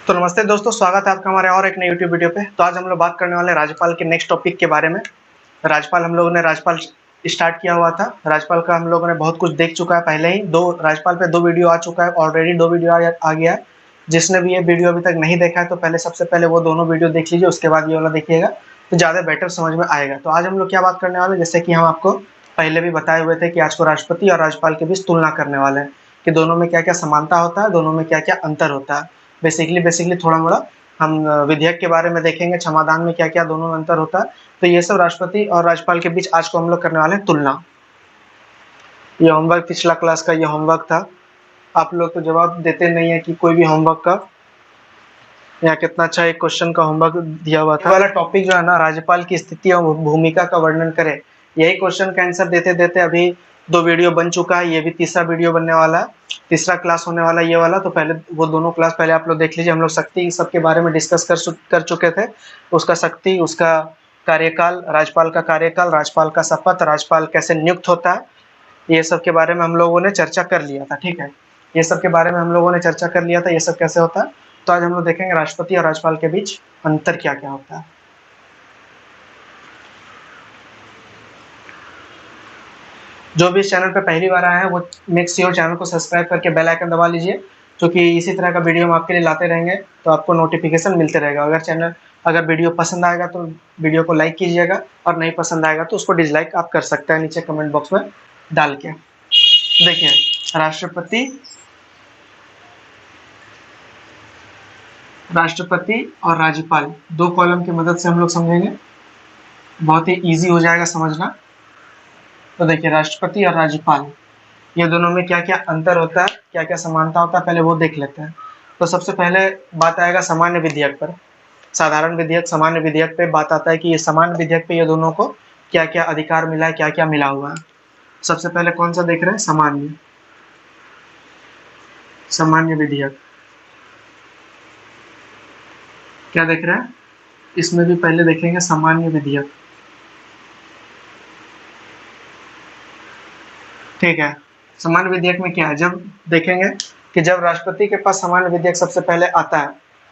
तो नमस्ते दोस्तों, स्वागत है आपका हमारे और एक नई यूट्यूब वीडियो पे। तो आज हम लोग बात करने वाले हैं राज्यपाल के नेक्स्ट टॉपिक के बारे में। राज्यपाल हम लोगों ने राज्यपाल स्टार्ट किया हुआ था। राज्यपाल का हम लोगों ने बहुत कुछ देख चुका है पहले ही। दो राज्यपाल पे 2 वीडियो आ चुका है, ऑलरेडी 2 वीडियो आ गया है। जिसने भी ये वीडियो अभी तक नहीं देखा है तो पहले सबसे पहले वो दोनों वीडियो देख लीजिए, उसके बाद ये वाला देखिएगा तो ज़्यादा बेटर समझ में आएगा। तो आज हम लोग क्या बात करने वाले हैं, जैसे कि हम आपको पहले भी बताए हुए थे कि आज को राष्ट्रपति और राज्यपाल के बीच तुलना करने वाले हैं कि दोनों में क्या-क्या समानता होता है, दोनों में क्या-क्या अंतर होता है। बेसिकली थोड़ा-मोड़ा हम विधेयक के बारे में देखेंगे, क्षमादान में क्या-क्या दोनों में अंतर होता है। तो ये सब राष्ट्रपति और राज्यपाल के बीच आज को हम लोग करने वाले हैं तुलना। ये होमवर्क पिछला क्लास का ये होमवर्क था। आप लोग तो जवाब देते नहीं है कि कोई भी होमवर्क का। यहाँ कितना अच्छा एक क्वेश्चन का होमवर्क दिया हुआ था। ये वाला टॉपिक जो है ना, राज्यपाल की स्थिति और भूमिका का वर्णन करे, यही क्वेश्चन का आंसर देते देते अभी 2 वीडियो बन चुका है। ये भी तीसरा वीडियो बनने वाला है, तीसरा क्लास होने वाला है ये वाला। तो पहले वो दोनों क्लास पहले आप लोग देख लीजिए। हम लोग शक्ति सबके बारे में डिस्कस कर चुके थे। उसका शक्ति, उसका कार्यकाल, राज्यपाल का कार्यकाल, राज्यपाल का शपथ, राज्यपाल कैसे नियुक्त होता है, ये सब के बारे में हम लोगों ने चर्चा कर लिया था। ठीक है, ये सब के बारे में हम लोगों ने चर्चा कर लिया था, ये सब कैसे होता है। तो आज हम लोग देखेंगे राष्ट्रपति और राज्यपाल के बीच अंतर क्या क्या होता है। जो भी इस चैनल पे पहली बार आए हैं वो मेक श्योर चैनल को सब्सक्राइब करके बेल आइकन दबा लीजिए, क्योंकि इसी तरह का वीडियो हम आपके लिए लाते रहेंगे तो आपको नोटिफिकेशन मिलते रहेगा। अगर वीडियो पसंद आएगा तो वीडियो को लाइक कीजिएगा, और नहीं पसंद आएगा तो उसको डिसलाइक आप कर सकते हैं नीचे कमेंट बॉक्स में डाल के। देखिए, राष्ट्रपति और राज्यपाल, 2 कॉलम की मदद से हम लोग समझेंगे, बहुत ही इजी हो जाएगा समझना। तो देखिए, राष्ट्रपति और राज्यपाल, ये दोनों में क्या क्या अंतर होता है, क्या क्या समानता होता है, पहले वो देख लेते हैं। तो सबसे पहले बात आएगा सामान्य विधेयक पर। साधारण विधेयक, सामान्य विधेयक पे बात आता है कि ये सामान्य विधेयक पे ये दोनों को क्या क्या अधिकार मिला है, क्या क्या मिला हुआ है। सबसे पहले कौन सा देख रहे हैं, सामान्य विधेयक। क्या देख रहे हैं, इसमें भी पहले देखेंगे सामान्य विधेयक। ठीक है, सामान्य विधेयक में क्या है, जब देखेंगे कि जब राष्ट्रपति के पास सामान्य विधेयक सबसे पहले आता है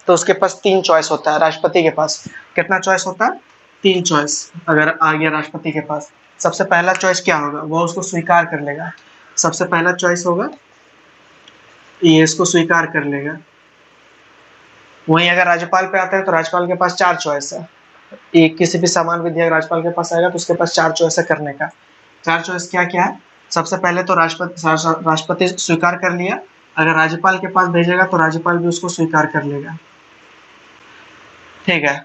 तो उसके पास 3 चॉइस होता है। राष्ट्रपति के पास कितना चॉइस होता है, 3 चॉइस। अगर आ गया राष्ट्रपति के पास, सबसे पहला चॉइस क्या होगा, वो उसको स्वीकार कर लेगा। सबसे पहला चॉइस होगा ये, इसको स्वीकार कर लेगा। वहीं अगर राज्यपाल पे आता है तो राज्यपाल के पास 4 चॉइस है। एक किसी भी सामान्य विधेयक राज्यपाल के पास आएगा तो उसके पास 4 चॉइस है करने का। 4 चॉइस क्या क्या है, सबसे पहले तो राष्ट्रपति स्वीकार कर लिया। अगर राज्यपाल के पास भेजेगा तो राज्यपाल भी उसको स्वीकार कर लेगा। ठीक है,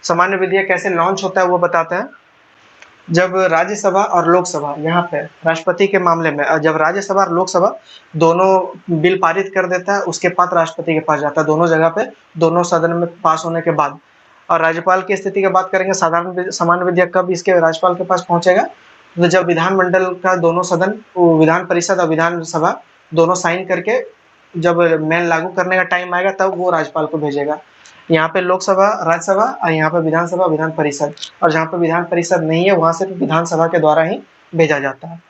सामान्य विधेयक कैसे लॉन्च होता है वो बताते हैं। जब राज्यसभा और लोकसभा, यहाँ पे राष्ट्रपति के मामले में जब राज्यसभा और लोकसभा दोनों बिल पारित कर देता है, उसके बाद राष्ट्रपति के पास जाता है, दोनों जगह पे, दोनों सदन में पास होने के बाद। और राज्यपाल की स्थिति की बात करेंगे, सामान्य विधेयक कब इसके राज्यपाल के पास पहुंचेगा, तो जब विधानमंडल का दोनों सदन, विधान परिषद और विधानसभा दोनों साइन करके जब मेन लागू करने का टाइम आएगा तब वो राज्यपाल को भेजेगा। यहाँ पे लोकसभा, राज्यसभा, और यहाँ पे विधानसभा, विधान परिषद, और जहाँ पे विधान परिषद नहीं है वहां से विधानसभा के द्वारा ही भेजा जाता है।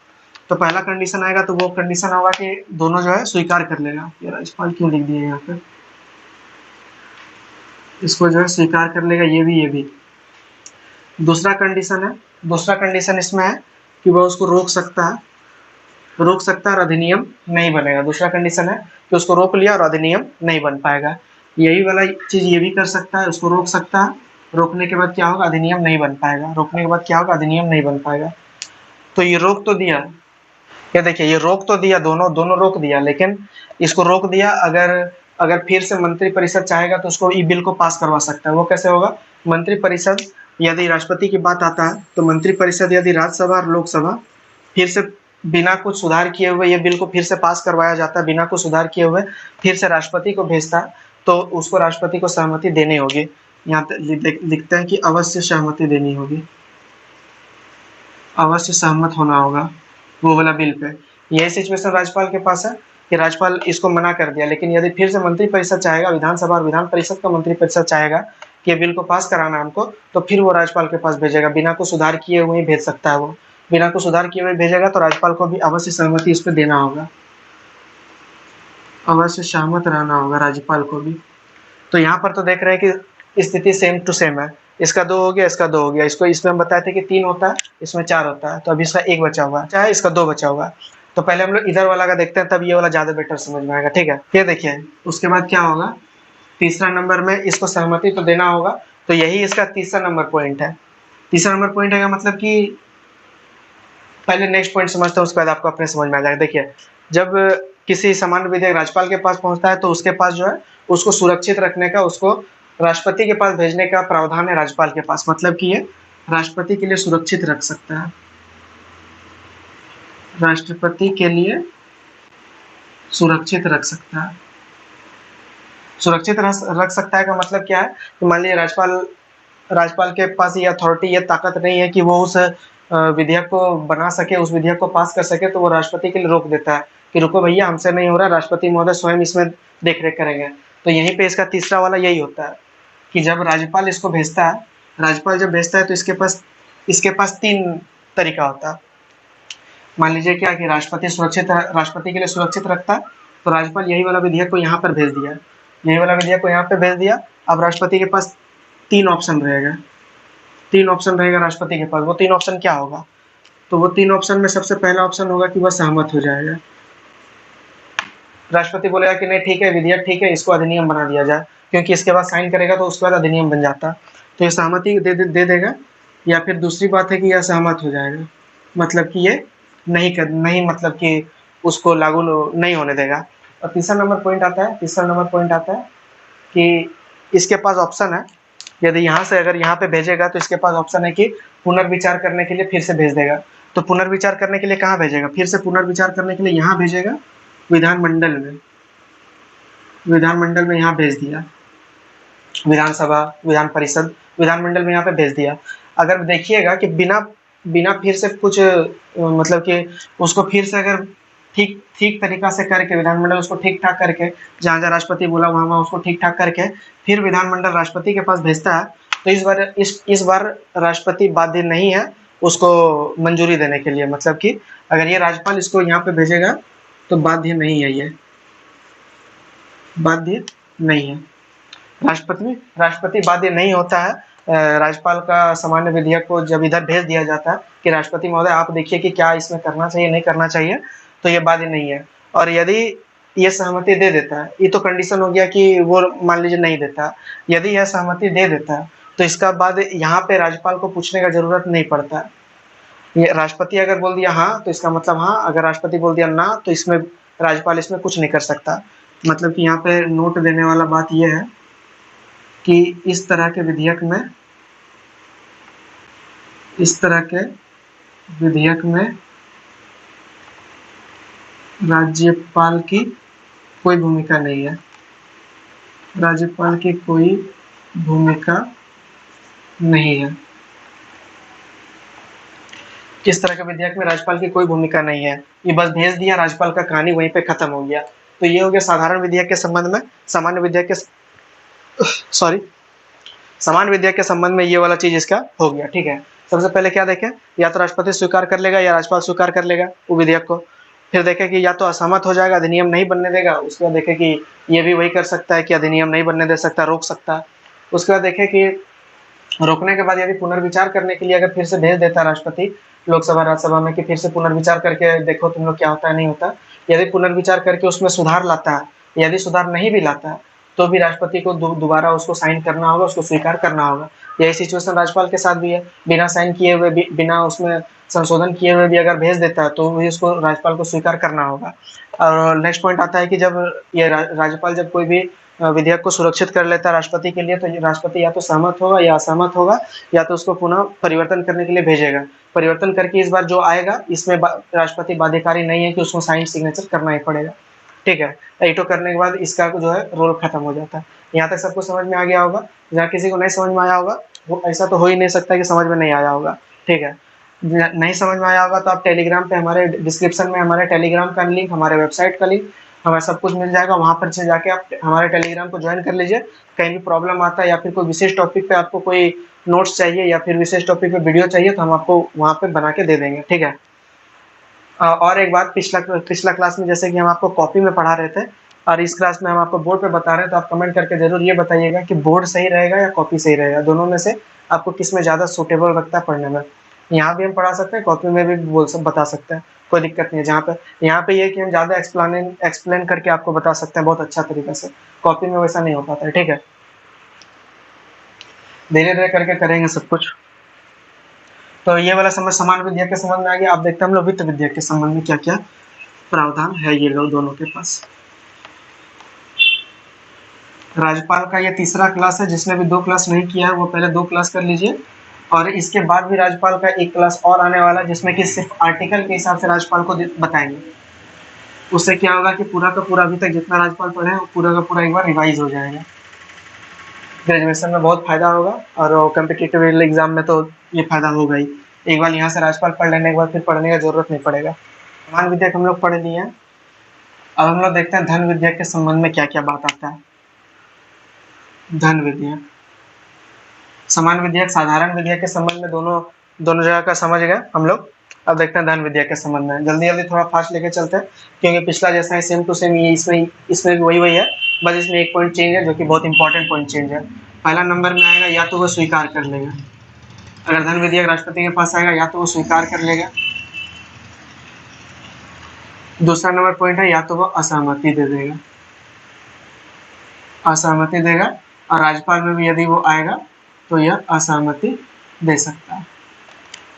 तो पहला कंडीशन आएगा तो वो कंडीशन होगा कि दोनों जो है स्वीकार कर लेगा। ये राज्यपाल क्यों लिख दिए यहाँ पे, इसको जो है स्वीकार कर लेगा, ये भी। दूसरा कंडीशन इसमें है कि वह उसको रोक सकता है और अधिनियम नहीं बनेगा। दूसरा कंडीशन है कि उसको रोक लिया और अधिनियम नहीं बन पाएगा। यही वाला चीज ये भी कर सकता है, उसको रोक सकता है, रोकने के बाद क्या होगा, अधिनियम नहीं बन पाएगा। रोकने के बाद क्या होगा, अधिनियम नहीं बन पाएगा। तो ये रोक तो दिया, ये देखिए, ये रोक तो दिया, दोनों रोक दिया, लेकिन इसको रोक दिया। अगर फिर से मंत्रिपरिषद चाहेगा तो उसको ई बिल को पास करवा सकता है। वो कैसे होगा, मंत्रिपरिषद यदि राष्ट्रपति की बात आता है तो मंत्रिपरिषद यदि राज्यसभा और लोकसभा फिर से बिना कुछ सुधार किए हुए ये बिल को फिर से पास करवाया जाता है, बिना कुछ सुधार किए हुए फिर से राष्ट्रपति को भेजता है, तो उसको राष्ट्रपति को सहमति देनी होगी। यहाँ लिखते हैं कि अवश्य सहमति देनी होगी, अवश्य सहमत होना होगा वो वाला बिल पे। यही सिचुएशन राज्यपाल के पास है कि राज्यपाल इसको मना कर दिया, लेकिन यदि फिर से मंत्रिपरिषद चाहेगा, विधानसभा और विधान परिषद का मंत्रिपरिषद चाहेगा कि ये बिल को पास कराना हमको, तो फिर वो राज्यपाल के पास भेजेगा। बिना कुछ सुधार किए हुए ही भेज सकता है वो, बिना कुछ सुधार किए हुए भेजेगा तो राज्यपाल को भी अवश्य सहमति इस पर देना होगा, अवश्य सहमत रहना होगा राज्यपाल को भी। तो यहाँ पर तो देख रहे हैं कि स्थिति सेम टू सेम है, इसका 2 हो गया, इसका 2 हो गया। इसको इसमें हम बताए थे कि 3 होता है, इसमें 4 होता है, तो अभी इसका 1 बचा हुआ है, चाहे इसका 2 बचा हुआ है। तो पहले हम लोग इधर वाला का देखते हैं, तब ये वाला ज्यादा बेटर समझ में आएगा। ठीक है, ये देखिए उसके बाद क्या होगा, तीसरा नंबर में इसको सहमति तो देना होगा, तो यही इसका तीसरा नंबर पॉइंट है। तीसरा नंबर पॉइंट है मतलब कि पहले नेक्स्ट पॉइंट समझते हैं, उसके बाद आपको अपने समझ में आ जाएगा। देखिए, जब किसी सामान्य विधेयक राज्यपाल के पास पहुंचता है तो उसके पास जो है उसको सुरक्षित रखने का, उसको राष्ट्रपति के पास भेजने का प्रावधान है राज्यपाल के पास। मतलब कि ये राष्ट्रपति के लिए सुरक्षित रख सकता है, राष्ट्रपति के लिए सुरक्षित रख सकता है। सुरक्षित रख सकता है का मतलब क्या है, तो मान लीजिए राज्यपाल के पास ये अथॉरिटी, ये ताकत नहीं है कि वो उस विधेयक को बना सके, उस विधेयक को पास कर सके, तो वो राष्ट्रपति के लिए रोक देता है कि रुको भैया, हमसे नहीं हो रहा, राष्ट्रपति महोदय स्वयं इसमें देखरेख करेंगे। तो यहीं पे इसका तीसरा वाला यही होता है कि जब राज्यपाल इसको भेजता है, राज्यपाल जब भेजता है तो इसके पास 3 तरीका होता है। मान लीजिए क्या कि राष्ट्रपति के लिए सुरक्षित रखता है, तो राज्यपाल यही वाला विधेयक को यहाँ पर भेज दिया, यही वाला विधेयक को यहाँ पे भेज दिया। अब राष्ट्रपति के पास 3 ऑप्शन रहेगा, 3 ऑप्शन रहेगा राष्ट्रपति के पास। वो 3 ऑप्शन क्या होगा, तो वो 3 ऑप्शन में सबसे पहला ऑप्शन होगा कि वह सहमत हो जाएगा। राष्ट्रपति बोलेगा कि नहीं ठीक है, विधेयक ठीक है, इसको अधिनियम बना दिया जाए, क्योंकि इसके बाद साइन करेगा तो उसके बाद अधिनियम बन जाता। तो ये सहमति दे देगा, या फिर दूसरी बात है कि यह सहमत हो जाएगा, मतलब कि ये नहीं मतलब कि उसको लागू नहीं होने देगा। और तीसरा नंबर पॉइंट आता है कि इसके पास ऑप्शन है, यदि यहाँ से अगर यहाँ पे भेजेगा तो इसके पास ऑप्शन है कि पुनर्विचार करने के लिए फिर से भेज देगा। तो पुनर्विचार करने के लिए कहाँ भेजेगा, फिर से पुनर्विचार करने के लिए यहाँ भेजेगा, विधानमंडल में यहाँ भेज दिया, विधानसभा, विधान परिषद, विधानमंडल में यहाँ पे भेज दिया। अगर देखिएगा कि बिना फिर से कुछ मतलब कि उसको फिर से अगर ठीक तरीका से करके, विधानमंडल उसको ठीक ठाक करके, जहाँ जहाँ राष्ट्रपति बोला वहाँ उसको ठीक ठाक करके फिर विधानमंडल राष्ट्रपति के पास भेजता है, तो इस बार राष्ट्रपति बाध्य नहीं है उसको मंजूरी देने के लिए। मतलब कि अगर ये राज्यपाल इसको यहाँ पे भेजेगा तो बाध्य नहीं है, ये बाध्य नहीं है। राष्ट्रपति बाध्य नहीं होता है राज्यपाल का सामान्य विधेयक को जब इधर भेज दिया जाता है कि राष्ट्रपति महोदय आप देखिए कि क्या इसमें करना चाहिए नहीं करना चाहिए, तो ये बाध्य नहीं है। और यदि ये सहमति दे देता है, ये तो कंडीशन हो गया कि वो मान लीजिए नहीं देता, यदि यह सहमति दे देता है तो इसका बाद यहाँ पे राज्यपाल को पूछने का जरूरत नहीं पड़ता। ये राष्ट्रपति अगर बोल दिया हाँ तो इसका मतलब हाँ, अगर राष्ट्रपति बोल दिया ना तो इसमें राज्यपाल इसमें कुछ नहीं कर सकता। मतलब कि यहाँ पे नोट देने वाला बात यह है कि इस तरह के विधेयक में राज्यपाल की कोई भूमिका नहीं है, राज्यपाल की कोई भूमिका नहीं है। किस तरह के विधेयक में राज्यपाल की कोई भूमिका नहीं है, ये बस भेज दिया, राज्यपाल का कहानी वहीं पे खत्म हो गया। तो ये हो गया साधारण विधेयक के संबंध में। सामान्य विधेयक के संबंध में ये वाला चीज इसका हो गया। ठीक है, सबसे पहले क्या देखें, या तो राष्ट्रपति स्वीकार कर लेगा या राज्यपाल स्वीकार कर लेगा वो विधेयक को। फिर देखें कि या तो असहमत हो जाएगा, अधिनियम नहीं बनने देगा। उसके बाद देखें कि ये भी वही कर सकता है कि अधिनियम नहीं बनने दे सकता, रोक सकता है। उसके बाद देखें कि रोकने के बाद यदि पुनर्विचार करने के लिए अगर फिर से भेज देता राष्ट्रपति लोकसभा राज्यसभा में कि फिर से पुनर्विचार करके देखो तुम लोग क्या होता है नहीं होता, यदि पुनर्विचार करके उसमें सुधार लाता है, यदि सुधार नहीं भी लाता है तो भी राष्ट्रपति को दोबारा उसको साइन करना होगा, उसको स्वीकार करना होगा। यही सिचुएशन राज्यपाल के साथ भी है, बिना साइन किए हुए, बिना उसमें संशोधन किए हुए भी अगर भेज देता है तो भी उसको राज्यपाल को स्वीकार करना होगा। और नेक्स्ट पॉइंट आता है कि जब ये राज्यपाल जब कोई भी विधेयक को सुरक्षित कर लेता है राष्ट्रपति के लिए, तो राष्ट्रपति या तो सहमत होगा या असहमत होगा, या तो उसको पुनः परिवर्तन करने के लिए भेजेगा। परिवर्तन करके इस बार जो आएगा इसमें राष्ट्रपति बाध्यकारी नहीं है कि उसमें साइन सिग्नेचर करना ही पड़ेगा। ठीक है, एटो करने के बाद इसका जो है रोल खत्म हो जाता है। यहाँ तक सबको समझ में आ गया होगा। जहाँ किसी को नहीं समझ में आया होगा, वो ऐसा तो हो ही नहीं सकता कि समझ में नहीं आया होगा। ठीक है, नहीं समझ में आया होगा तो आप टेलीग्राम पे, हमारे डिस्क्रिप्शन में हमारे टेलीग्राम का लिंक, हमारे वेबसाइट का लिंक, हमें सब कुछ मिल जाएगा। वहाँ पर से जाके आप हमारे टेलीग्राम को ज्वाइन कर लीजिए। कहीं भी प्रॉब्लम आता है या फिर कोई विशेष टॉपिक पे आपको कोई नोट्स चाहिए या फिर विशेष टॉपिक पे वीडियो चाहिए तो हम आपको वहाँ पे बना के दे देंगे। ठीक है, और एक बात, पिछला क्लास में जैसे कि हम आपको कॉपी में पढ़ा रहे थे, और इस क्लास में हम आपको बोर्ड पे बता रहे हैं, तो आप कमेंट करके जरूर ये बताइएगा कि बोर्ड सही रहेगा या कॉपी सही रहेगा, दोनों में से आपको किस में ज़्यादा सूटेबल लगता है पढ़ने में। यहाँ भी हम पढ़ा सकते हैं, कॉपी में भी बता सकते हैं, कोई दिक्कत नहीं है। जहाँ पे यहाँ पे ये कि हम ज़्यादा एक्सप्लेन करके आपको बता सकते हैं बहुत अच्छा तरीके से, कॉपी में वैसा नहीं हो पाता है। ठीक है, धीरे धीरे करके करेंगे सब कुछ। तो ये वाला समझ समान विद्या के संबंध में आ गया। आप देखते हैं हम लोग वित्त विद्या के संबंध में क्या क्या प्रावधान है ये लोग दोनों के पास। राज्यपाल का ये तीसरा क्लास है, जिसने भी 2 क्लास नहीं किया है वो पहले 2 क्लास कर लीजिए, और इसके बाद भी राज्यपाल का 1 क्लास और आने वाला है, जिसमें कि सिर्फ आर्टिकल के हिसाब से राज्यपाल को बताएंगे। उससे क्या होगा कि पूरा का पूरा अभी तक जितना राज्यपाल पढ़े हैं वो पूरा का पूरा एक बार रिवाइज हो जाएगा। ग्रेजुएशन में बहुत फायदा होगा, और कम्पिटिटिव एग्जाम में तो ये फायदा होगा ही। एक बार यहाँ से राज्यपाल पढ़ लेने के बाद फिर पढ़ने का जरूरत नहीं पड़ेगा। समान विद्या हम लोग पढ़ लिए हैं। अब हम लोग देखते हैं धन विद्या के संबंध में क्या क्या बात आता है। धन विद्या, समान विद्या, साधारण विद्या के संबंध में दोनों जगह का समझ गए हम लोग। अब देखते हैं धन विद्या के संबंध में, जल्दी जल्दी थोड़ा फास्ट लेके चलते हैं, क्योंकि पिछला जैसा है सेम टू सेम ये इसमें भी वही है, बस इसमें एक पॉइंट चेंज है जो कि बहुत इंपॉर्टेंट पॉइंट चेंज है। पहला नंबर में आएगा या तो वो स्वीकार कर लेगा, अगर धन विधेयक राष्ट्रपति के पास आएगा या तो वो स्वीकार कर लेगा। दूसरा नंबर पॉइंट है या तो वो असहमति दे देगा, असहमति देगा, और राज्यपाल में भी यदि वो आएगा तो यह असहमति दे सकता है।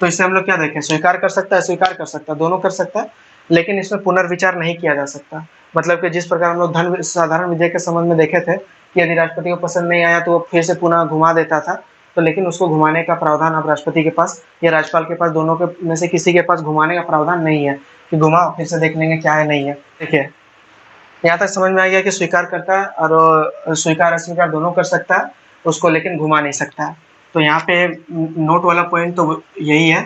तो इससे हम लोग क्या देखें, स्वीकार कर सकता है, स्वीकार कर सकता है, दोनों कर सकता है, लेकिन इसमें पुनर्विचार नहीं किया जा सकता। मतलब कि जिस प्रकार हम लोग धन साधारण विधेयक के संबंध में देखे थे कि यदि राष्ट्रपति को पसंद नहीं आया तो वो फिर से पुनः घुमा देता था, तो लेकिन उसको घुमाने का प्रावधान अब राष्ट्रपति के पास या राज्यपाल के पास, दोनों के में से किसी के पास घुमाने का प्रावधान नहीं है कि घुमाओ फिर से देख लेंगे क्या है नहीं है। देखिए यहाँ तक समझ में आ गया कि स्वीकार करता है और स्वीकार अस्वीकार दोनों कर सकता है उसको, लेकिन घुमा नहीं सकता है। तो यहाँ पे नोट वाला पॉइंट तो यही है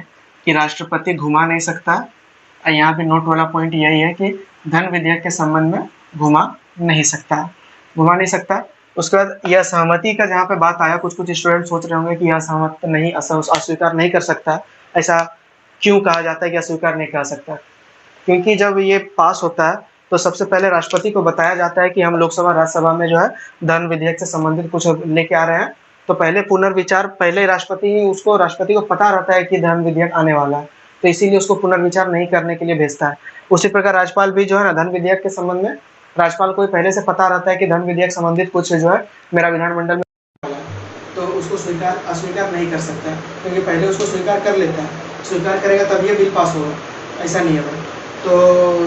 कि राष्ट्रपति घुमा नहीं सकता, और यहाँ पे नोट वाला पॉइंट यही है कि धन विधेयक के संबंध में घुमा नहीं सकता, घुमा नहीं सकता। उसके बाद यह सहमति का जहाँ पे बात आया, कुछ स्टूडेंट सोच रहे होंगे कि यह सहमत नहीं, अस्वीकार नहीं कर सकता, ऐसा क्यों कहा जाता है कि अस्वीकार नहीं कर सकता? क्योंकि जब ये पास होता है तो सबसे पहले राष्ट्रपति को बताया जाता है कि हम लोकसभा राज्यसभा में जो है धन विधेयक से संबंधित कुछ लेके आ रहे हैं, तो पहले पुनर्विचार, पहले राष्ट्रपति को पता रहता है कि धन विधेयक आने वाला है, तो इसीलिए उसको पुनर्विचार नहीं करने के लिए भेजता है। उसी प्रकार राज्यपाल भी जो है ना, धन विधेयक के संबंध में राज्यपाल को पहले से पता रहता है कि धन विधेयक संबंधित कुछ जो है मेरा विधानमंडल में, तो उसको स्वीकार अस्वीकार नहीं कर सकता, क्योंकि पहले उसको स्वीकार कर लेता है, स्वीकार करेगा तब ये बिल पास होगा, ऐसा नहीं है। तो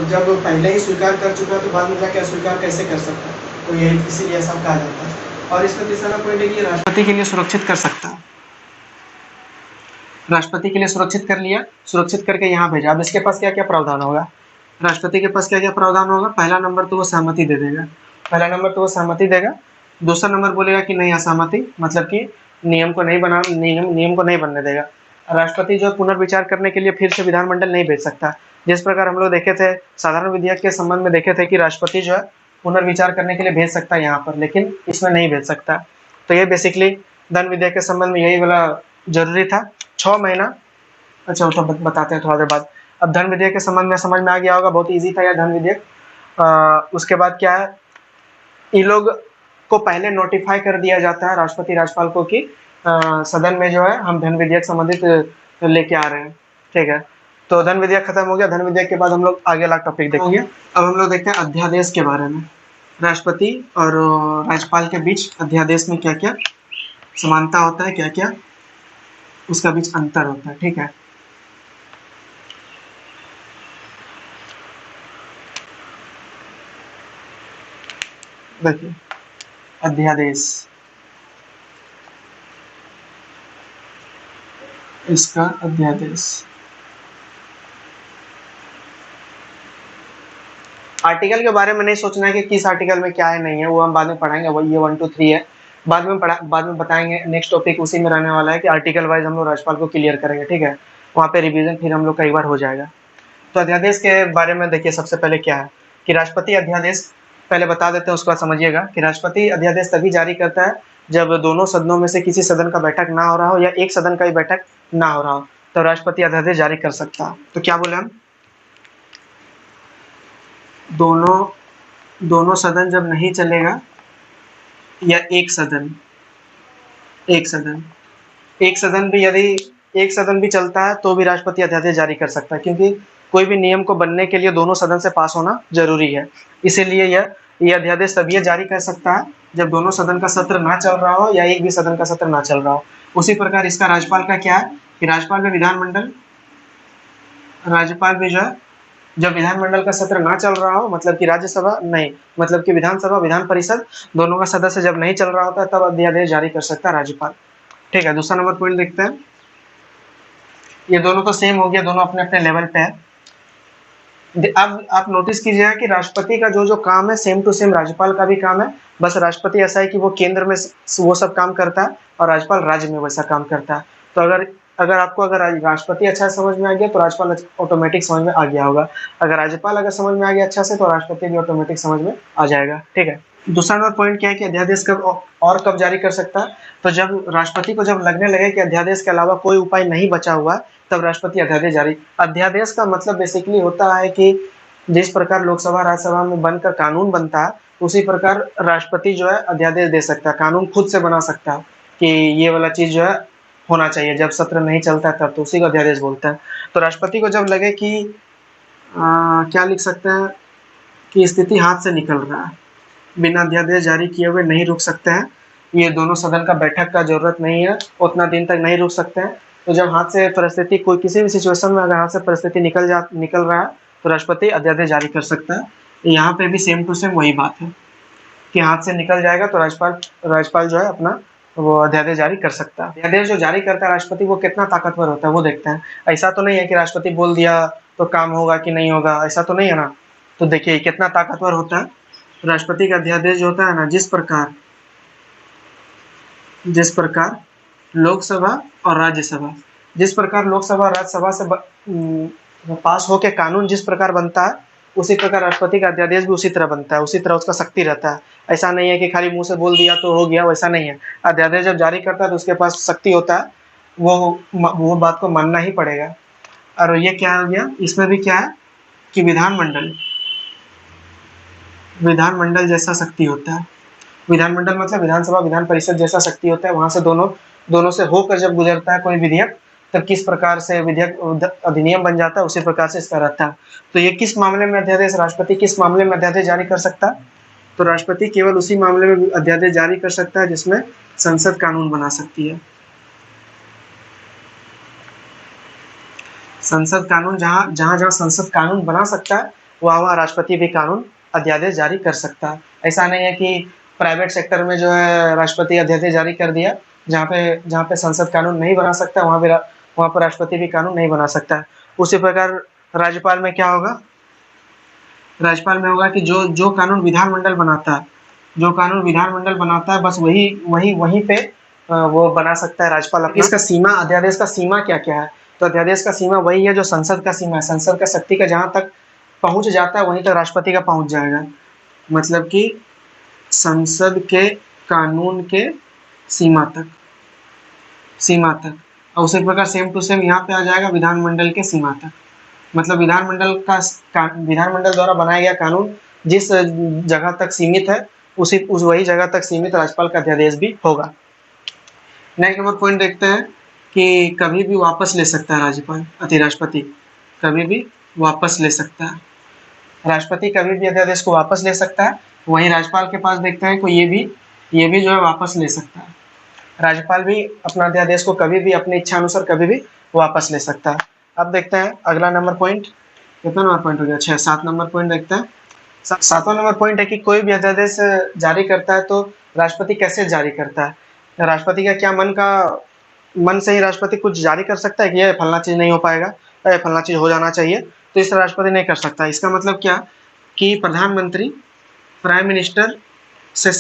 जब पहले ही स्वीकार कर चुका तो बाद में जाके अस्वीकार कैसे कर सकता है, तो यही इसीलिए ऐसा कहा जाता है। और इसका तीसरा पॉइंट है कि राष्ट्रपति के लिए सुरक्षित कर सकता है, राष्ट्रपति के लिए सुरक्षित कर लिया, सुरक्षित करके यहाँ भेजा। अब इसके पास क्या क्या प्रावधान होगा, राष्ट्रपति के पास क्या क्या प्रावधान होगा? पहला नंबर तो वो सहमति दे देगा, पहला नंबर तो वो सहमति देगा। दूसरा नंबर बोलेगा कि नहीं असहमति, मतलब कि नियम को नहीं बनने देगा। राष्ट्रपति जो पुनर्विचार करने के लिए फिर से विधानमंडल नहीं भेज सकता, जिस प्रकार हम लोग देखे थे साधारण विधेयक के संबंध में देखे थे कि राष्ट्रपति जो है पुनर्विचार करने के लिए भेज सकता है यहाँ पर, लेकिन इसमें नहीं भेज सकता। तो ये बेसिकली धन विधेयक के संबंध में यही वाला जरूरी था। 6 महीना, अच्छा तो बताते हैं थोड़ा देर बाद। अब धन विधेयक के संबंध में समझ में आ गया होगा, बहुत ईजी था यह धन विधेयक। उसके बाद क्या है, ये लोग को पहले नोटिफाई कर दिया जाता है राष्ट्रपति राज्यपाल को कि सदन में जो है हम धन विधेयक संबंधित लेके आ रहे हैं। ठीक है, तो धन विधेयक खत्म हो गया। धन विधेयक के बाद हम लोग आगे वाला टॉपिक देखेंगे। अब हम लोग देखते हैं अध्यादेश के बारे में, राष्ट्रपति और राज्यपाल के बीच अध्यादेश में क्या क्या समानता होता है, क्या क्या उसका बीच अंतर होता है। ठीक है, देखिए अध्यादेश, इसका अध्यादेश आर्टिकल के बारे में नहीं सोचना है कि किस आर्टिकल में क्या है नहीं है, वो हम बाद में पढ़ाएंगे। वो ये 1 2 3 है, बाद में बताएंगे। नेक्स्ट टॉपिक उसी में रहने वाला है कि आर्टिकल वाइज हम लोग राज्यपाल को क्लियर करेंगे। ठीक है, वहाँ पे रिवीजन फिर हम लोग कई बार हो जाएगा। तो अध्यादेश के बारे में देखिए, सबसे पहले क्या है कि राष्ट्रपति अध्यादेश, पहले बता देते हैं उसके बाद समझिएगा कि राष्ट्रपति अध्यादेश तभी जारी करता है जब दोनों सदनों में से किसी सदन का बैठक ना हो रहा हो या एक सदन का ही बैठक ना हो रहा हो, तो राष्ट्रपति अध्यादेश जारी कर सकता है। तो क्या बोले हम, दोनों दोनों सदन जब नहीं चलेगा या एक सदन एक सदन भी यदि एक सदन भी चलता है तो भी राष्ट्रपति अध्यादेश जारी कर सकता है, क्योंकि कोई भी नियम को बनने के लिए दोनों सदन से पास होना जरूरी है। इसीलिए यह अध्यादेश तभी जारी कर सकता है जब दोनों सदन का सत्र ना चल रहा हो या एक भी सदन का सत्र ना चल रहा हो। उसी प्रकार इसका राज्यपाल का क्या है कि राज्यपाल भी जो है जब विधानमंडल का सत्र ना चल रहा हो, मतलब कि राज्यसभा नहीं, मतलब कि विधानसभा विधान परिषद दोनों का सदस्य जब नहीं चल रहा होता है तब अध्यादेश जारी कर सकता है राज्यपाल। ठीक है, दूसरा नंबर पॉइंट देखते हैं। ये दोनों तो सेम हो गया, दोनों अपने अपने लेवल पे है। अब आप नोटिस कीजिएगा कि राष्ट्रपति का जो जो काम है सेम टू सेम राज्यपाल का भी काम है। बस राष्ट्रपति ऐसा है कि वो केंद्र में वो सब काम करता है और राज्यपाल राज्य में वैसा काम करता है। तो अगर राष्ट्रपति अच्छा समझ में आ गया तो राज्यपाल ऑटोमेटिक समझ में आ गया होगा। अगर राज्यपाल अगर समझ में आ गया अच्छा से तो राष्ट्रपति भी ऑटोमेटिक समझ में आ जाएगा। ठीक है, दूसरा नंबर पॉइंट क्या है कि अध्यादेश कब जारी कर सकता है, तो जब राष्ट्रपति को जब लगने लगे कि अध्यादेश के अलावा कोई उपाय नहीं बचा हुआ तब राष्ट्रपति अध्यादेश का मतलब बेसिकली होता है कि जिस प्रकार लोकसभा राज्यसभा में बनकर कानून बनता है उसी प्रकार राष्ट्रपति जो है अध्यादेश दे सकता है, कानून खुद से बना सकता है कि ये वाला चीज जो है होना चाहिए। जब सत्र नहीं चलता तब तो उसी को अध्यादेश बोलते हैं। तो राष्ट्रपति को जब लगे कि क्या लिख सकते हैं कि स्थिति हाथ से निकल रहा है, बिना अध्यादेश जारी किए हुए नहीं रुक सकते हैं, ये दोनों सदन का बैठक का जरूरत नहीं है, उतना दिन तक नहीं रुक सकते हैं। तो जब हाथ से परिस्थिति कोई किसी भी सिचुएशन में अगर हाथ से परिस्थिति निकल रहा है तो राष्ट्रपति अध्यादेश जारी कर सकता है। यहाँ पे भी सेम टू सेम वही बात है कि हाथ से निकल जाएगा तो राज्यपाल जो है अपना वो अध्यादेश जारी कर सकता है। अध्यादेश जो जारी करता है राष्ट्रपति वो कितना ताकतवर होता है वो देखते हैं। ऐसा तो नहीं है कि राष्ट्रपति बोल दिया तो काम होगा कि नहीं होगा, ऐसा तो नहीं है ना। तो देखिए कितना ताकतवर होता है राष्ट्रपति का अध्यादेश जो होता है ना। जिस प्रकार लोकसभा और राज्यसभा से पास होकर कानून जिस प्रकार बनता है उसी प्रकार राष्ट्रपति का अध्यादेश भी उसी तरह बनता है, उसी तरह उसका शक्ति रहता है। ऐसा नहीं है कि खाली मुंह से बोल दिया तो हो गया, वैसा नहीं है। अध्यादेश जब जारी करता है तो उसके पास शक्ति होता है, वो बात को मानना ही पड़ेगा। और ये क्या हो गया, इसमें भी क्या है कि विधानमंडल जैसा शक्ति होता है। विधानमंडल मतलब विधानसभा विधान परिषद जैसा शक्ति होता है। वहां से दोनों से होकर जब गुजरता है कोई विधेयक तब किस प्रकार से विधेयक अधिनियम बन जाता है उसी प्रकार से इसका रहता है। तो ये किस मामले में अध्यादेश राष्ट्रपति किस मामले में अध्यादेश जारी कर सकता है, तो राष्ट्रपति केवल उसी मामले में अध्यादेश जारी कर सकता है जिसमें संसद कानून बना सकती है। संसद कानून जहां संसद कानून बना सकता है वहां राष्ट्रपति भी कानून अध्यादेश जारी कर सकता है। ऐसा नहीं है कि प्राइवेट सेक्टर में जो है राष्ट्रपति अध्यादेश जारी कर दिया, जहाँ पे संसद कानून नहीं बना सकता वहां पर राष्ट्रपति भी कानून नहीं बना सकता। उसी प्रकार राज्यपाल में क्या होगा, राज्यपाल में होगा कि जो कानून विधानमंडल बनाता है बस वहीं पे वो बना सकता है राज्यपाल। इसका सीमा अध्यादेश का सीमा क्या क्या है, तो अध्यादेश का सीमा वही है जो संसद का सीमा है। संसद का शक्ति का जहां तक पहुंच जाता है वहीं तक राष्ट्रपति का पहुंच जाएगा, मतलब कि संसद के कानून के सीमा तक। और उसी प्रकार सेम टू सेम यहाँ पे आ जाएगा विधानमंडल के सीमा तक, मतलब विधानमंडल द्वारा बनाया गया कानून जिस जगह तक सीमित है वही जगह तक सीमित राज्यपाल का अध्यादेश भी होगा। नेक्स्ट नंबर पॉइंट देखते हैं कि कभी भी वापस ले सकता है राष्ट्रपति कभी भी वापस ले सकता है। राष्ट्रपति कभी भी अध्यादेश को वापस ले सकता है, वहीं राज्यपाल के पास देखते हैं को ये भी जो है वापस ले सकता है। राज्यपाल भी अपना अध्यादेश को कभी भी अपनी इच्छा अनुसार कभी भी वापस ले सकता है। अब देखते हैं अगला नंबर पॉइंट, कितना नंबर पॉइंट हो गया, 7 नंबर पॉइंट देखते हैं। 7वां नंबर पॉइंट है कि कोई भी अध्यादेश जारी करता है तो राष्ट्रपति कैसे जारी करता है। राष्ट्रपति का क्या मन से ही राष्ट्रपति कुछ जारी कर सकता है कि ये फलना चीज नहीं हो पाएगा, फलना चीज हो जाना चाहिए, तो इस तरह राष्ट्रपति नहीं कर सकता। इसका मतलब क्या कि प्रधानमंत्री प्राइम मिनिस्टर से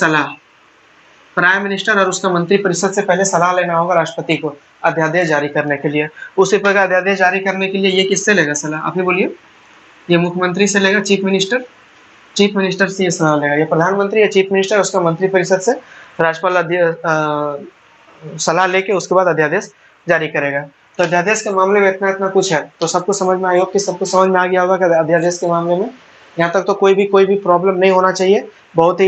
प्राइम मिनिस्टर और उसका मंत्री परिषद से पहले सलाह लेना होगा राष्ट्रपति को अध्यादेश जारी करने के लिए। उसी प्रकार अध्यादेश जारी करने के लिए ये किससे लेगा सलाह, आप ही बोलिए। ये मुख्यमंत्री से लेगा, चीफ मिनिस्टर से ये सलाह लेगा। ये प्रधानमंत्री या चीफ मिनिस्टर उसका मंत्री परिषद से राज्यपाल सलाह लेके उसके बाद अध्यादेश जारी करेगा। तो अध्यादेश के मामले में इतना कुछ है, तो सबको समझ में आ गया कि सबको समझ में आ गया होगा कि अध्यादेश के मामले में यहाँ तक तो कोई भी प्रॉब्लम नहीं होना चाहिए। बहुत ही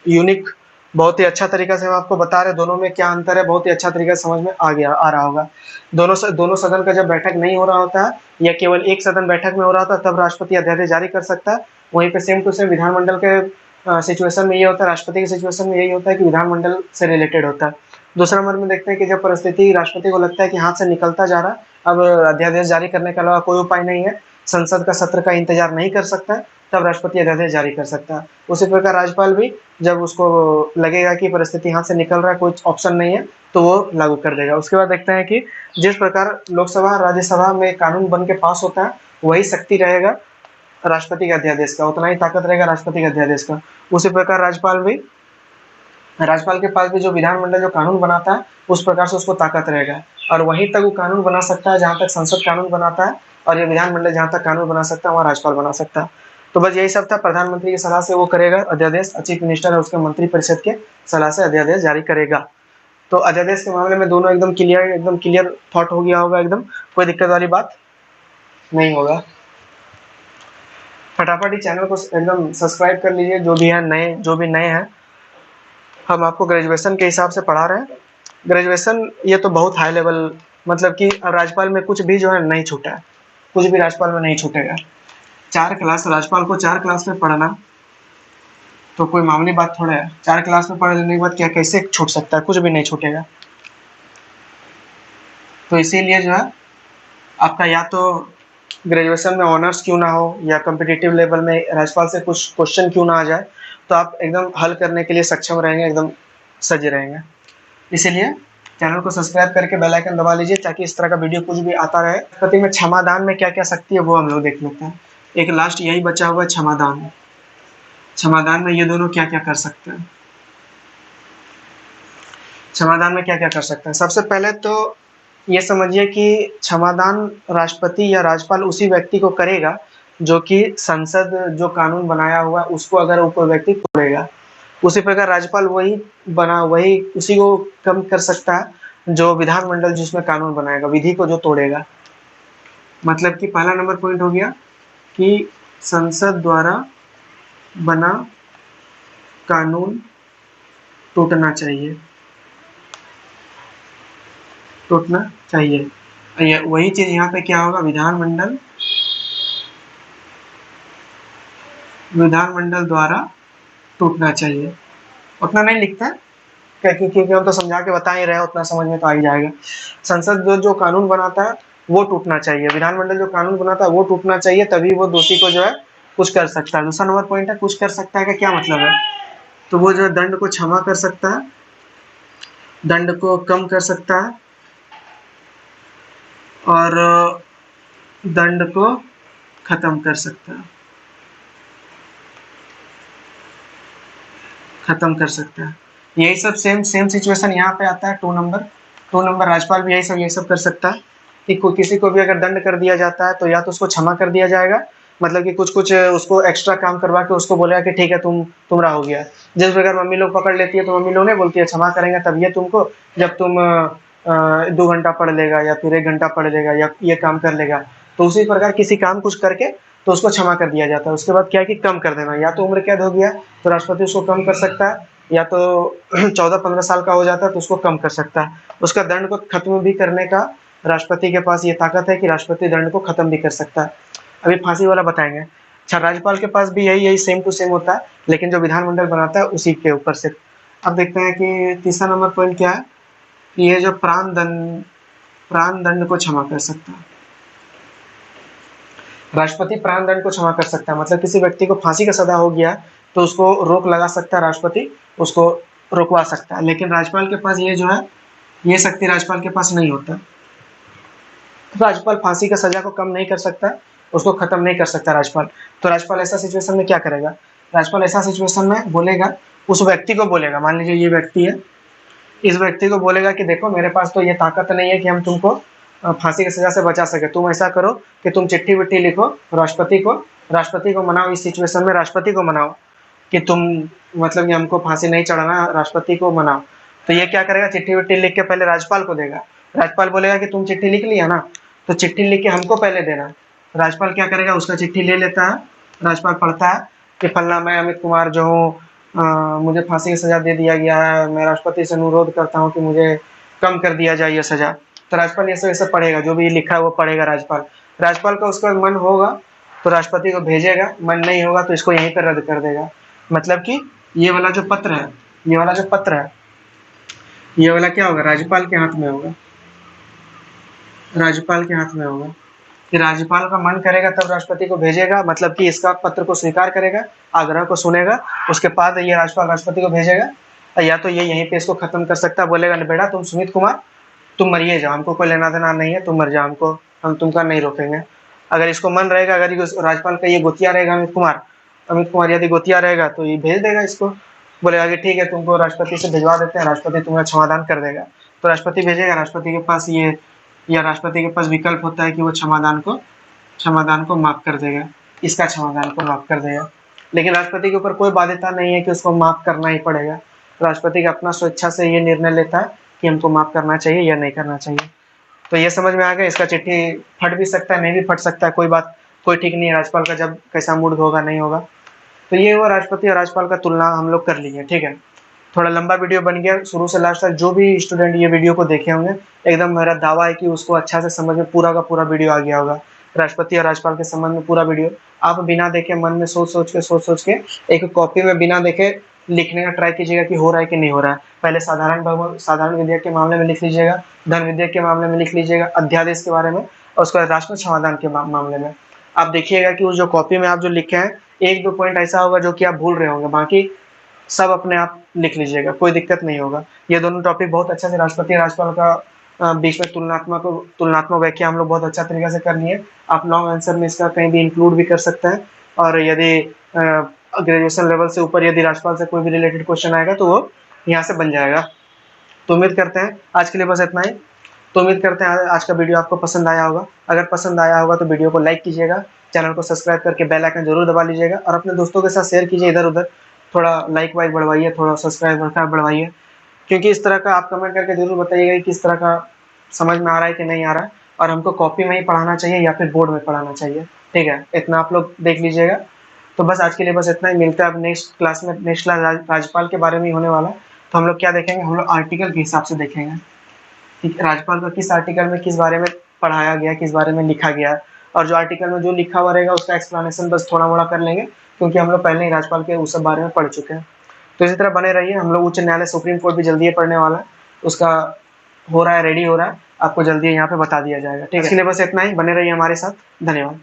यूनिक, बहुत ही अच्छा तरीका से हम आपको बता रहे हैं दोनों में क्या अंतर है, बहुत ही अच्छा तरीका से समझ में आ रहा होगा। दोनों सदन का जब बैठक नहीं हो रहा होता है या केवल एक सदन बैठक में हो रहा होता है तब राष्ट्रपति अध्यादेश जारी कर सकता है। वहीं पे सेम टू सेम विधानमंडल के सिचुएशन में ये होता है, राष्ट्रपति के सिचुएशन में यही होता है कि विधानमंडल से रिलेटेड होता है। दूसरा नंबर में देखते हैं कि जब परिस्थिति राष्ट्रपति को लगता है कि हाथ से निकलता जा रहा है, अब अध्यादेश जारी करने के अलावा कोई उपाय नहीं है, संसद का सत्र का इंतजार नहीं कर सकता है, तब राष्ट्रपति अध्यादेश जारी कर सकता है। उसी प्रकार राज्यपाल भी जब उसको लगेगा कि परिस्थिति हाथ से निकल रहा है, कोई ऑप्शन नहीं है, तो वो लागू कर देगा। उसके बाद देखते हैं कि जिस प्रकार लोकसभा राज्यसभा में कानून बन के पास होता है वही शक्ति रहेगा राष्ट्रपति के अध्यादेश का, उतना ही ताकत रहेगा राष्ट्रपति के अध्यादेश का। उसी प्रकार राज्यपाल के पास भी जो विधानमंडल जो कानून बनाता है उस प्रकार से उसको ताकत रहेगा, और वहीं तक वो कानून बना सकता है जहां तक संसद कानून बनाता है, और ये विधानमंडल जहां तक कानून बना सकता है वहां राज्यपाल बना सकता है। तो बस यही सब था, प्रधानमंत्री की सलाह से वो करेगा अध्यादेश, चीफ मिनिस्टर है उसके मंत्रिपरिषद के सलाह से अध्यादेश जारी करेगा। तो अध्यादेश के मामले में दोनों एकदम क्लियर थॉट हो गया होगा, एकदम कोई दिक्कत वाली बात नहीं होगा। फटाफट ही चैनल को एकदम सब्सक्राइब कर लीजिए, जो भी नए हैं। हम आपको ग्रेजुएशन के हिसाब से पढ़ा रहे हैं। ग्रेजुएशन ये तो बहुत हाई लेवल, मतलब कि राज्यपाल में कुछ भी जो है नहीं छूटा है, कुछ भी राज्यपाल में नहीं छूटेगा। 4 क्लास राज्यपाल को 4 क्लास में पढ़ना तो कोई मामूली बात थोड़ा है। 4 क्लास में पढ़ लेने के बाद क्या कैसे छूट सकता है, कुछ भी नहीं छूटेगा। तो इसीलिए जो है आपका या तो ग्रेजुएशन में ऑनर्स क्यों ना हो या कॉम्पिटिटिव लेवल में राज्यपाल से कुछ क्वेश्चन क्यों ना आ जाए, तो आप एकदम हल करने के लिए सक्षम रहेंगे, एकदम सजे रहेंगे। इसीलिए चैनल को सब्सक्राइब करके बेल आइकन दबा लीजिए ताकि इस तरह का वीडियो कुछ भी आता रहे। राष्ट्रपति में क्षमादान में क्या क्या शक्ति है वो हम लोग देख लेते हैं। एक लास्ट यही बचा हुआ है क्षमादान। क्षमादान में ये दोनों क्या क्या कर सकते हैं, क्षमादान में क्या क्या कर सकते हैं। सबसे पहले तो ये समझिए कि क्षमादान राष्ट्रपति या राज्यपाल उसी व्यक्ति को करेगा जो कि संसद जो कानून बनाया हुआ है उसको अगर वो कोई व्यक्ति तोड़ेगा। उसी प्रकार राज्यपाल वही उसी को कम कर सकता है जो विधानमंडल जिसमें कानून बनाएगा, विधि को जो तोड़ेगा। मतलब कि पहला नंबर पॉइंट हो गया कि संसद द्वारा बना कानून टूटना चाहिए, वही चीज यहाँ पे क्या होगा, विधानमंडल द्वारा टूटना चाहिए। उतना नहीं लिखता क्योंकि हम तो समझा के बता ही रहे हैं, उतना समझ में तो आ ही जाएगा। संसद जो कानून बनाता है वो टूटना चाहिए, विधानमंडल जो कानून बनाता है वो टूटना चाहिए, तभी वो दोषी को जो है कुछ कर सकता है। दूसरा नंबर पॉइंट है कुछ कर सकता है का क्या मतलब है, तो वो जो है दंड को क्षमा कर सकता है, दंड को कम कर सकता है, और दंड को खत्म कर सकता है, यही सब सेम सिचुएशन यहाँ पे आता है। 2 नंबर राज्यपाल भी यही सब कर सकता है कि किसी को भी अगर दंड कर दिया जाता है तो या तो उसको क्षमा कर दिया जाएगा, मतलब कि कुछ उसको एक्स्ट्रा काम करवा के उसको बोलेगा कि ठीक है तुम्हारा हो गया। जिस प्रकार मम्मी लोग पकड़ लेती है तो मम्मी लोग नहीं बोलती है क्षमा करेंगे तब ये तुमको, जब तुम 2 घंटा पढ़ लेगा या फिर 1 घंटा पढ़ लेगा या ये काम कर लेगा। तो उसी प्रकार किसी काम कुछ करके तो उसको क्षमा कर दिया जाता है। उसके बाद क्या है कि कम कर देना, या तो उम्र कैद हो गया तो राष्ट्रपति उसको कम कर सकता है, या तो 14-15 साल का हो जाता है तो उसको कम कर सकता है। उसका दंड को खत्म भी करने का राष्ट्रपति के पास ये ताकत है कि राष्ट्रपति दंड को खत्म भी कर सकता है। अभी फांसी वाला बताएंगे। अच्छा, राज्यपाल के पास भी यही सेम टू सेम होता है, लेकिन जो विधानमंडल बनाता है उसी के ऊपर से। अब देखते हैं कि तीसरा नंबर पॉइंट क्या है कि ये जो प्राण दंड को क्षमा कर सकता है, राष्ट्रपति प्राण दंड को क्षमा कर सकता है। मतलब किसी व्यक्ति को फांसी का सजा हो गया तो उसको रोक लगा सकता है, राष्ट्रपति उसको रोकवा सकता है। लेकिन राज्यपाल के पास ये जो है ये शक्ति राज्यपाल के पास नहीं होता। राज्यपाल फांसी का सजा को कम नहीं कर सकता, उसको खत्म नहीं कर सकता राज्यपाल। तो राज्यपाल ऐसा सिचुएशन में क्या करेगा, राज्यपाल ऐसा सिचुएशन में बोलेगा, उस व्यक्ति को बोलेगा, मान लीजिए ये व्यक्ति है, इस व्यक्ति को बोलेगा कि देखो मेरे पास तो ये ताकत नहीं है कि हम तुमको फांसी की सजा से बचा सके। तुम ऐसा करो कि तुम चिट्ठी विट्ठी लिखो राष्ट्रपति को मनाओ, इस सिचुएशन में राष्ट्रपति को मनाओ कि तुम मतलब कि हमको फांसी नहीं चढ़ाना, राष्ट्रपति को मनाओ। तो ये क्या करेगा, चिट्ठी विट्ठी लिख के पहले राज्यपाल को देगा। राज्यपाल बोलेगा कि तुम चिट्ठी लिख लिया ना, तो चिट्ठी लिख के हमको पहले देना। राज्यपाल क्या करेगा, उसका चिट्ठी ले लेता है राज्यपाल पढ़ता है कि फलना मैं अमित कुमार जो हूँ, मुझे फांसी की सजा दे दिया गया है, मैं राष्ट्रपति से अनुरोध करता हूँ कि मुझे कम कर दिया जाए ये सजा। तो राज्यपाल ये सब ऐसे पढ़ेगा, जो भी लिखा है वो पढ़ेगा राज्यपाल। राज्यपाल का उसका मन होगा तो राष्ट्रपति को भेजेगा, मन नहीं होगा तो इसको यहीं पर रद्द कर देगा। मतलब कि ये वाला जो पत्र है, ये वाला जो पत्र है, ये वाला क्या होगा, राज्यपाल के हाथ में होगा, राज्यपाल के हाथ में होगा। कि राज्यपाल का मन करेगा तब राष्ट्रपति को भेजेगा, मतलब कि इसका पत्र को स्वीकार करेगा, आग्रह को सुनेगा, उसके बाद ये राज्यपाल राष्ट्रपति को भेजेगा। या तो ये यहीं पे इसको खत्म कर सकता है, बोलेगा बेटा तुम सुमित कुमार तुम मरिए जाओ, हमको कोई लेना देना नहीं है, तुम मर जाओ, हम तुमका नहीं रोकेंगे। अगर इसको मन रहेगा, अगर राज्यपाल का ये गोतिया रहेगा अमित कुमार यदि गोतिया रहेगा तो ये भेज देगा इसको, बोलेगा कि ठीक है तुमको राष्ट्रपति से भिजवा देते हैं, राष्ट्रपति तुम्हारा क्षमादान कर देगा। तो राष्ट्रपति भेजेगा, राष्ट्रपति के पास ये, या राष्ट्रपति के पास विकल्प होता है कि वो क्षमादान को माफ कर देगा, इसका क्षमादान को माफ कर देगा। लेकिन राष्ट्रपति के ऊपर कोई बाध्यता नहीं है कि उसको माफ करना ही पड़ेगा। राष्ट्रपति का अपना स्वेच्छा से ये निर्णय लेता है कि हमको माफ करना चाहिए या नहीं करना चाहिए। तो ये समझ में आ गया, इसका चिट्ठी फट भी सकता है, नहीं भी फट सकता है, कोई बात, कोई ठीक नहीं है राज्यपाल का जब कैसा मूड होगा नहीं होगा। तो ये हुआ राष्ट्रपति और राज्यपाल का तुलना हम लोग कर लिए, ठीक है। थोड़ा लंबा वीडियो बन गया, शुरू से लास्ट तक जो भी स्टूडेंट ये वीडियो को देखे होंगे, एकदम मेरा दावा है कि उसको अच्छा से समझ में पूरा का पूरा वीडियो आ गया होगा। राष्ट्रपति और राज्यपाल के संबंध में पूरा वीडियो आप बिना देखे, मन में सोच सोच के एक कॉपी में बिना देखे लिखने का ट्राई कीजिएगा कि हो रहा है कि नहीं हो रहा है। पहले साधारण विधेयक के मामले में लिख लीजिएगा, धन विधेयक के मामले में लिख लीजिएगा, अध्यादेश के बारे में, और उसके बाद राष्ट्र क्षमादान के मामले में। आप देखिएगा कि उस जो कॉपी में आप जो लिखे हैं, एक दो पॉइंट ऐसा होगा जो कि आप भूल रहे होंगे, बाकी सब अपने आप लिख लीजिएगा, कोई दिक्कत नहीं होगा। ये दोनों टॉपिक बहुत अच्छा से राष्ट्रपति राज्यपाल का बीच में तुलनात्मक व्याख्या हम लोग बहुत अच्छा तरीके से कर लिए। आप लॉन्ग आंसर में इसका कहीं भी इंक्लूड भी कर सकते हैं, और यदि ग्रेजुएशन लेवल से ऊपर यदि राज्यपाल से कोई भी रिलेटेड क्वेश्चन आएगा तो वो यहाँ से बन जाएगा। तो उम्मीद करते हैं आज के लिए बस इतना ही। तो उम्मीद करते हैं आज का वीडियो आपको पसंद आया होगा। अगर पसंद आया होगा तो वीडियो को लाइक कीजिएगा, चैनल को सब्सक्राइब करके बेल आइकन जरूर दबा लीजिएगा, और अपने दोस्तों के साथ शेयर कीजिए इधर उधर, थोड़ा लाइक वाइक बढ़वाइए, थोड़ा सब्सक्राइब बढ़वाइए, क्योंकि इस तरह का आप कमेंट करके जरूर बताइएगा कि किस तरह का समझ में आ रहा है कि नहीं आ रहा है, और हमको कॉपी में ही पढ़ाना चाहिए या फिर बोर्ड में पढ़ाना चाहिए, ठीक है। इतना आप लोग देख लीजिएगा। तो बस आज के लिए बस इतना ही, मिलता है अब नेक्स्ट क्लास में। नेक्स्ट क्लास राज्यपाल के बारे में ही होने वाला है। तो हम लोग क्या देखेंगे, हम लोग आर्टिकल के हिसाब से देखेंगे, ठीक है, राज्यपाल का किस आर्टिकल में किस बारे में पढ़ाया गया, किस बारे में लिखा गया, और जो आर्टिकल में जो लिखा हुआ रहेगा उसका एक्सप्लेनेशन बस थोड़ा मोड़ा कर लेंगे, क्योंकि हम लोग पहले ही राज्यपाल के उस सब बारे में पढ़ चुके हैं। तो इसी तरह बने रहिए। हम लोग उच्च न्यायालय सुप्रीम कोर्ट भी जल्दी ही पढ़ने वाला है, उसका हो रहा है, रेडी हो रहा है, आपको जल्दी यहाँ पे बता दिया जाएगा, ठीक है। इसके लिए बस इतना ही, बने रहिए हमारे साथ, धन्यवाद।